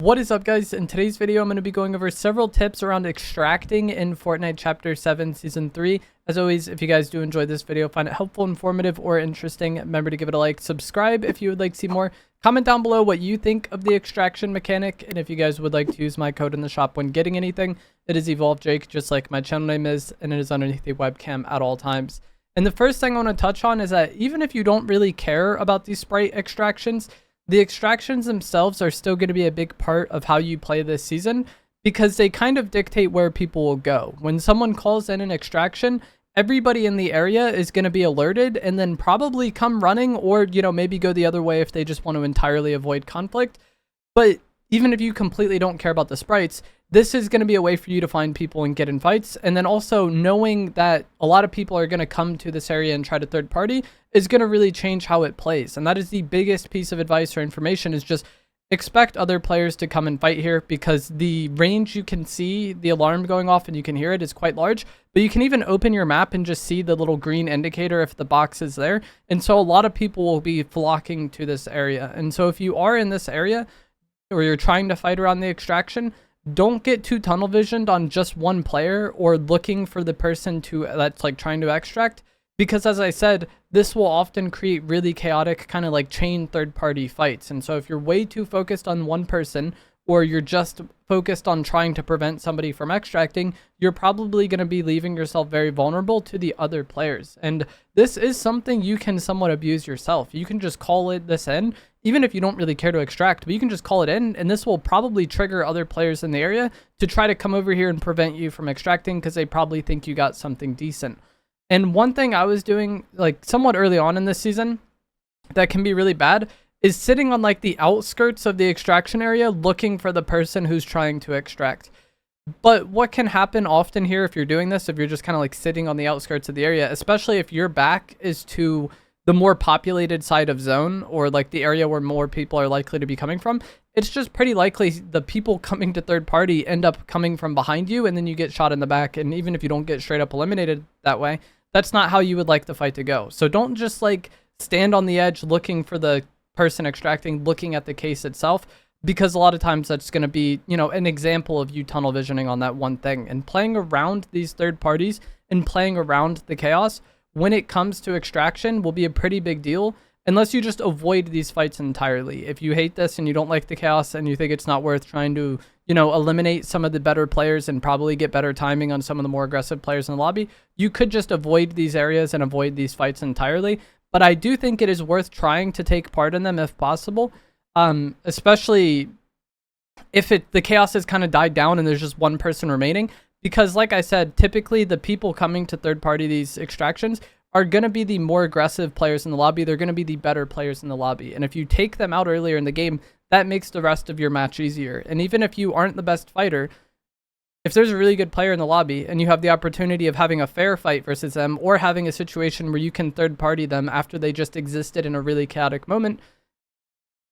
What is up, guys? In today's video, I'm going to be going over several tips around extracting in Fortnite Chapter 7 Season 3. As always, if you guys do enjoy this video, find it helpful, informative, or interesting, remember to give it a like, subscribe if you would like to see more. Comment down below what you think of the extraction mechanic, and if you guys would like to use my code in the shop when getting anything, it is EvolveJake, just like my channel name is, and it is underneath the webcam at all times. And the first thing I want to touch on is that even if you don't really care about these sprite extractions, the extractions themselves are still going to be a big part of how you play this season because they kind of dictate where people will go. When someone calls in an extraction, everybody in the area is going to be alerted and then probably come running or, maybe go the other way if they just want to entirely avoid conflict. But even if you completely don't care about the sprites, this is going to be a way for you to find people and get in fights. And then also knowing that a lot of people are going to come to this area and try to third party is going to really change how it plays. And that is the biggest piece of advice or information, is just expect other players to come and fight here, because the range you can see the alarm going off and you can hear it is quite large. But you can even open your map and just see the little green indicator if the box is there. And so a lot of people will be flocking to this area. And so if you are in this area or you're trying to fight around the extraction, don't get too tunnel visioned on just one player or looking for the person that's like trying to extract, because as I said, this will often create really chaotic kind of like chain third party fights. And so if you're way too focused on one person, or you're just focused on trying to prevent somebody from extracting, you're probably going to be leaving yourself very vulnerable to the other players. And this is something you can somewhat abuse yourself. You can just call this in, even if you don't really care to extract, but you can just call it in, and this will probably trigger other players in the area to try to come over here and prevent you from extracting, because they probably think you got something decent. And one thing I was doing like somewhat early on in this season that can be really bad is sitting on like the outskirts of the extraction area looking for the person who's trying to extract. But what can happen often here if you're doing this, if you're just kind of like sitting on the outskirts of the area, especially if your back is to the more populated side of zone, or like the area where more people are likely to be coming from, it's just pretty likely the people coming to third party end up coming from behind you, and then you get shot in the back. And even if you don't get straight up eliminated that way, that's not how you would like the fight to go. So don't just like stand on the edge looking for the person extracting, looking at the case itself, because a lot of times that's going to be, an example of you tunnel visioning on that one thing. And playing around these third parties and playing around the chaos when it comes to extraction will be a pretty big deal, unless you just avoid these fights entirely. If you hate this and you don't like the chaos and you think it's not worth trying to, eliminate some of the better players and probably get better timing on some of the more aggressive players in the lobby, you could just avoid these areas and avoid these fights entirely. But I do think it is worth trying to take part in them if possible, especially if the chaos has kind of died down and there's just one person remaining. Because like I said, typically the people coming to third party these extractions are going to be the more aggressive players in the lobby. They're going to be the better players in the lobby. And if you take them out earlier in the game, that makes the rest of your match easier. And even if you aren't the best fighter, if there's a really good player in the lobby and you have the opportunity of having a fair fight versus them, or having a situation where you can third party them after they just existed in a really chaotic moment,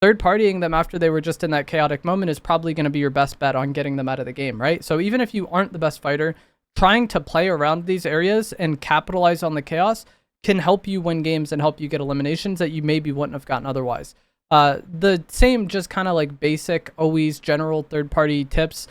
third partying them after they were just in that chaotic moment is probably going to be your best bet on getting them out of the game, right? So even if you aren't the best fighter, trying to play around these areas and capitalize on the chaos can help you win games and help you get eliminations that you maybe wouldn't have gotten otherwise. The same just kind of like basic, always general third party tips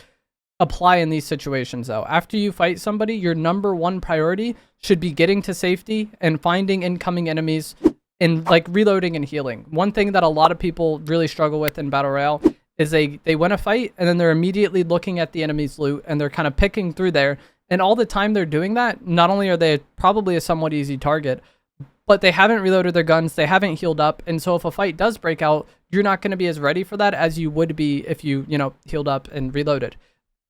apply in these situations though. After you fight somebody, your number one priority should be getting to safety and finding incoming enemies and like reloading and healing. One thing that a lot of people really struggle with in Battle Royale is they win a fight and then they're immediately looking at the enemy's loot and they're kind of picking through there. And all the time they're doing that, not only are they probably a somewhat easy target, but they haven't reloaded their guns, they haven't healed up. And so if a fight does break out, you're not going to be as ready for that as you would be if you, healed up and reloaded.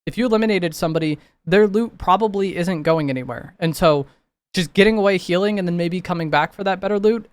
If you eliminated somebody, their loot probably isn't going anywhere. And so just getting away, healing, and then maybe coming back for that better loot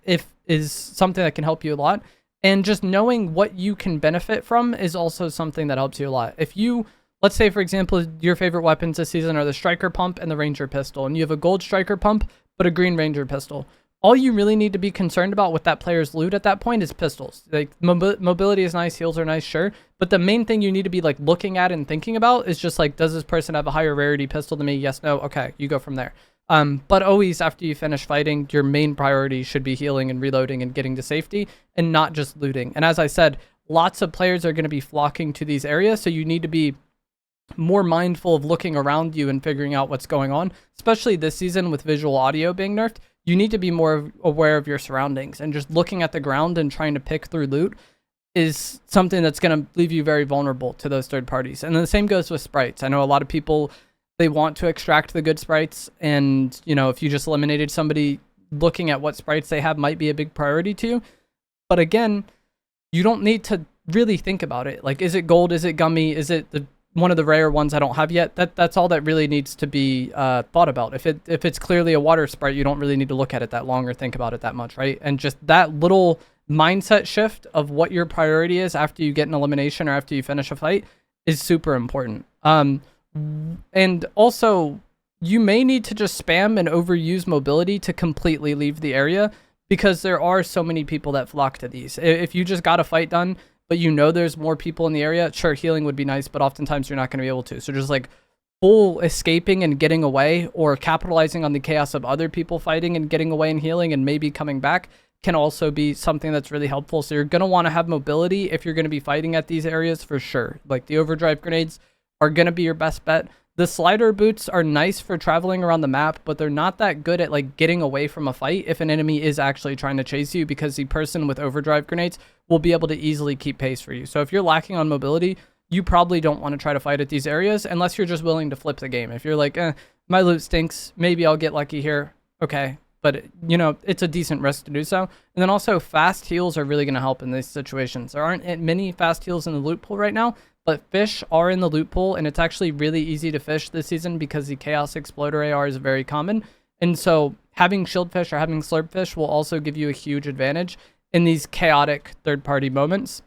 is something that can help you a lot. And just knowing what you can benefit from is also something that helps you a lot. If you, let's say, for example, your favorite weapons this season are the striker pump and the ranger pistol, and you have a gold striker pump, but a green ranger pistol. All you really need to be concerned about with that player's loot at that point is pistols. Like mobility is nice, heals are nice, sure. But the main thing you need to be like looking at and thinking about is just like, does this person have a higher rarity pistol than me? Yes, no. Okay, you go from there. But always after you finish fighting, your main priority should be healing and reloading and getting to safety and not just looting. And as I said, lots of players are going to be flocking to these areas, so you need to be more mindful of looking around you and figuring out what's going on, especially this season with visual audio being nerfed. You need to be more aware of your surroundings, and just looking at the ground and trying to pick through loot is something that's going to leave you very vulnerable to those third parties. And then the same goes with sprites. I know a lot of people, they want to extract the good sprites, and you know, if you just eliminated somebody, looking at what sprites they have might be a big priority to you. But again, you don't need to really think about it. Like, is it gold? Is it gummy? Is it one of the rare ones I don't have yet? That's all that really needs to be thought about. If it's clearly a water sprite, you don't really need to look at it that long or think about it that much, right? And just that little mindset shift of what your priority is after you get an elimination or after you finish a fight is super important. And also, you may need to just spam and overuse mobility to completely leave the area, because there are so many people that flock to these. If you just got a fight done, but you know there's more people in the area, sure, healing would be nice, but oftentimes you're not going to be able to. So just like full escaping and getting away, or capitalizing on the chaos of other people fighting and getting away and healing and maybe coming back, can also be something that's really helpful. So you're going to want to have mobility if you're going to be fighting at these areas for sure. Like the overdrive grenades are going to be your best bet. The slider boots are nice for traveling around the map, but they're not that good at like getting away from a fight if an enemy is actually trying to chase you, because the person with overdrive grenades will be able to easily keep pace for you. So if you're lacking on mobility, you probably don't want to try to fight at these areas unless you're just willing to flip the game. If you're like, my loot stinks, maybe I'll get lucky here. Okay. But, you know, it's a decent risk to do so. And then also fast heals are really going to help in these situations. There aren't many fast heals in the loot pool right now, but fish are in the loot pool, and it's actually really easy to fish this season because the Chaos Exploder AR is very common. And so having shield fish or having slurp fish will also give you a huge advantage in these chaotic third-party moments.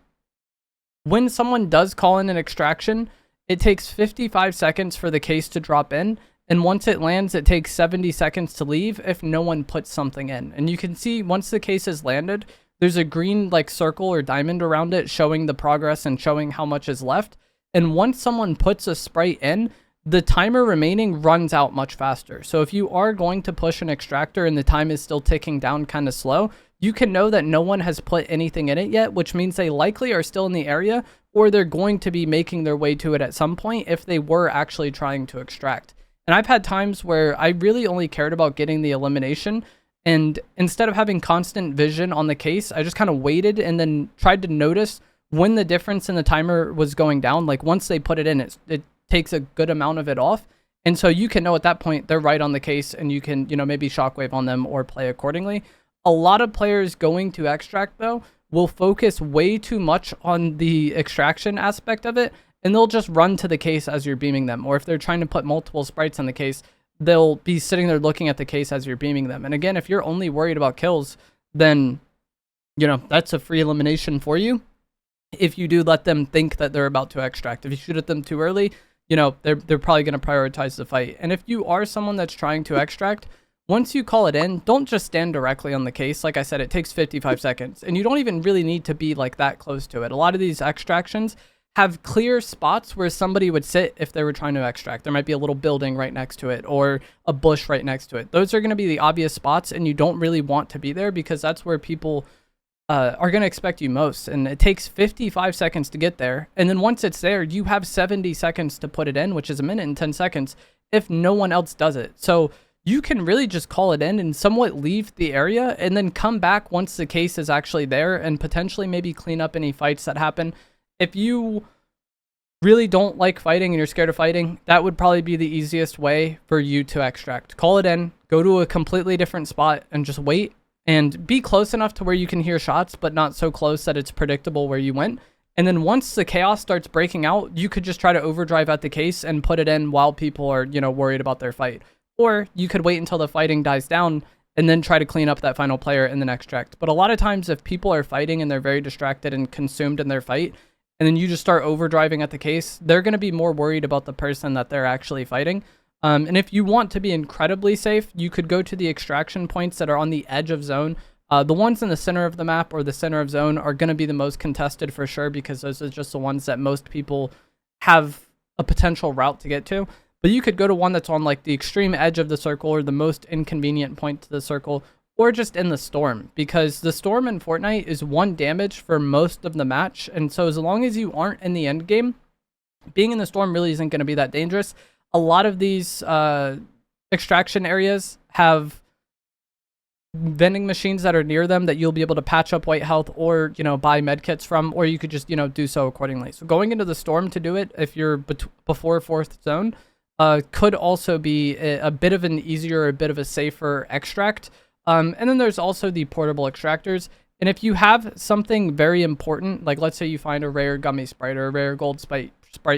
When someone does call in an extraction, it takes 55 seconds for the case to drop in. And once it lands, it takes 70 seconds to leave if no one puts something in. And you can see once the case is landed, there's a green like circle or diamond around it showing the progress and showing how much is left. And once someone puts a sprite in, the timer remaining runs out much faster. So if you are going to push an extractor and the time is still ticking down kind of slow, you can know that no one has put anything in it yet, which means they likely are still in the area, or they're going to be making their way to it at some point if they were actually trying to extract. And I've had times where I really only cared about getting the elimination, and instead of having constant vision on the case, I just kind of waited and then tried to notice when the difference in the timer was going down. Like once they put it in, it takes a good amount of it off. And so you can know at that point they're right on the case, and you can, you know, maybe shockwave on them or play accordingly. A lot of players going to extract though will focus way too much on the extraction aspect of it, and they'll just run to the case as you're beaming them. Or if they're trying to put multiple sprites on the case, they'll be sitting there looking at the case as you're beaming them. And again, if you're only worried about kills, then, you know, that's a free elimination for you. If you do let them think that they're about to extract, if you shoot at them too early, you know, they're probably going to prioritize the fight. And if you are someone that's trying to extract, once you call it in, don't just stand directly on the case. Like I said, it takes 55 seconds, and you don't even really need to be like that close to it. A lot of these extractions have clear spots where somebody would sit if they were trying to extract. There might be a little building right next to it or a bush right next to it. Those are going to be the obvious spots, and you don't really want to be there because that's where people are going to expect you most. And it takes 55 seconds to get there. And then once it's there, you have 70 seconds to put it in, which is a minute and 10 seconds if no one else does it. So you can really just call it in and somewhat leave the area and then come back once the case is actually there and potentially maybe clean up any fights that happen. If you really don't like fighting and you're scared of fighting, that would probably be the easiest way for you to extract. Call it in, go to a completely different spot and just wait, and be close enough to where you can hear shots, but not so close that it's predictable where you went. And then once the chaos starts breaking out, you could just try to overdrive at the case and put it in while people are, you know, worried about their fight. Or you could wait until the fighting dies down and then try to clean up that final player and then extract. But a lot of times if people are fighting and they're very distracted and consumed in their fight, and then you just start overdriving at the case, they're going to be more worried about the person that they're actually fighting. And if you want to be incredibly safe, you could go to the extraction points that are on the edge of zone. The ones in the center of the map or the center of zone are going to be the most contested for sure, because those are just the ones that most people have a potential route to get to. But you could go to one that's on like the extreme edge of the circle or the most inconvenient point to the circle, or just in the storm, because the storm in Fortnite is 1 damage for most of the match. And so as long as you aren't in the end game, being in the storm really isn't going to be that dangerous. A lot of these extraction areas have vending machines that are near them that you'll be able to patch up white health or, you know, buy med kits from, or you could just, you know, do so accordingly. So going into the storm to do it, if you're before 4th zone, could also be a bit of an easier, a bit of a safer extract. And then there's also the portable extractors. And if you have something very important, like let's say you find a rare gummy sprite or a rare gold sprite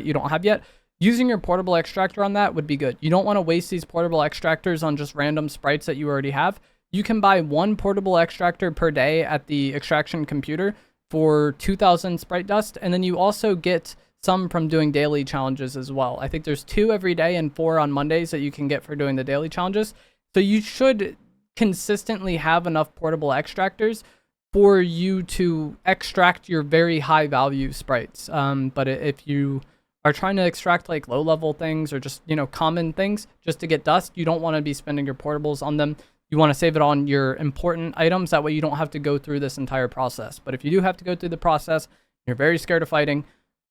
you don't have yet, using your portable extractor on that would be good. You don't want to waste these portable extractors on just random sprites that you already have. You can buy 1 portable extractor per day at the extraction computer for 2,000 sprite dust. And then you also get some from doing daily challenges as well. I think there's 2 every day and 4 on Mondays that you can get for doing the daily challenges. So you should consistently have enough portable extractors for you to extract your very high value sprites. But if you are trying to extract like low level things or just, you know, common things just to get dust, you don't want to be spending your portables on them. You want to save it on your important items. That way you don't have to go through this entire process. But if you do have to go through the process, you're very scared of fighting,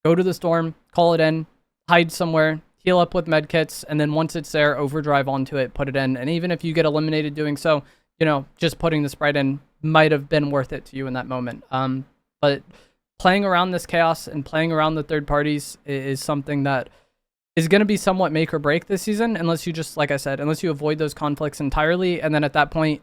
go to the storm, call it in, hide somewhere, heal up with medkits, and then once it's there, overdrive onto it, put it in. And even if you get eliminated doing so, you know, just putting the sprite in might have been worth it to you in that moment. But playing around this chaos and playing around the third parties is something that is going to be somewhat make or break this season, unless you just, like I said, unless you avoid those conflicts entirely. And then at that point,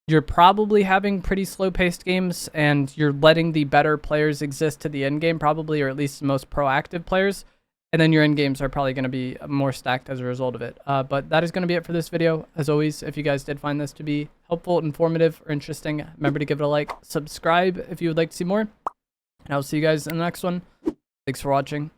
you're probably having pretty slow-paced games, and you're letting the better players exist to the end game, probably, or at least the most proactive players. And then your end games are probably going to be more stacked as a result of it. But that is going to be it for this video. As always, if you guys did find this to be helpful, informative, or interesting, remember to give it a like, subscribe if you would like to see more, and I'll see you guys in the next one. Thanks for watching.